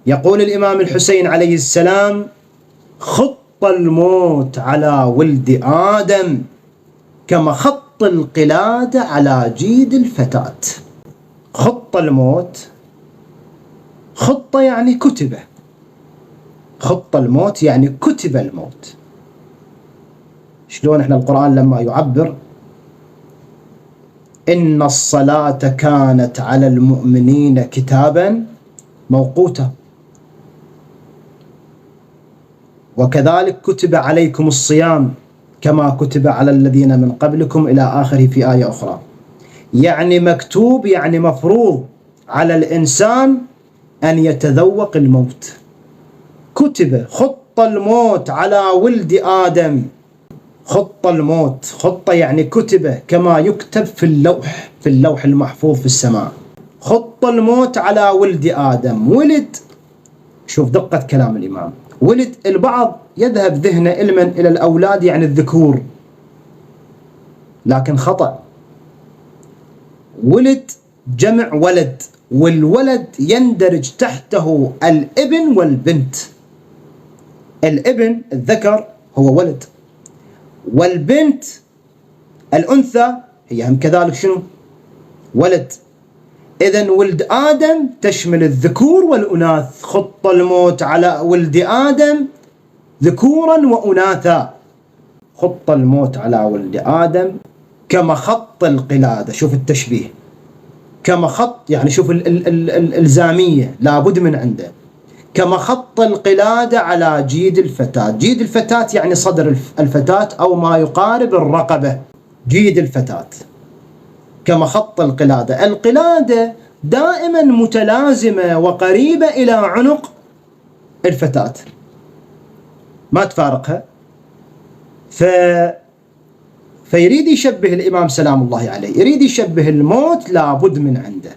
يقول الإمام الحسين عليه السلام: خط الموت على ولد آدم كما خط القلادة على جيد الفتاة. خط الموت، خطة يعني كتبة، خط الموت يعني كتب الموت. شلون احنا القرآن لما يعبر إن الصلاة كانت على المؤمنين كتابا موقوتا، وكذلك كتب عليكم الصيام كما كتب على الذين من قبلكم إلى آخره في آية أخرى. يعني مكتوب، يعني مفروض على الإنسان أن يتذوق الموت. كتب خط الموت على ولد آدم. خط الموت، خطة يعني كتب كما يكتب في اللوح المحفوظ في السماء. خط الموت على ولد آدم. ولد، شوف دقة كلام الإمام، ولد البعض يذهب ذهنه علما إلى الأولاد يعني الذكور، لكن خطأ. ولد جمع ولد، والولد يندرج تحته الابن والبنت. الابن الذكر هو ولد، والبنت الأنثى هي هم كذلك شنو؟ ولد. إذن ولد آدم تشمل الذكور والأناث. خط الموت على ولد آدم ذكورا وأناثا. خط الموت على ولد آدم كما خط القلادة. شوف التشبيه، كما خط يعني شوف الإلزامية لابد من عنده. كما خط القلادة على جيد الفتاة. جيد الفتاة يعني صدر الفتاة أو ما يقارب الرقبة. جيد الفتاة كما خط القلادة. القلادة دائما متلازمة وقريبة إلى عنق الفتاة، ما تفارقها. فيريد يشبه الإمام سلام الله عليه، يريد يشبه الموت لابد من عنده.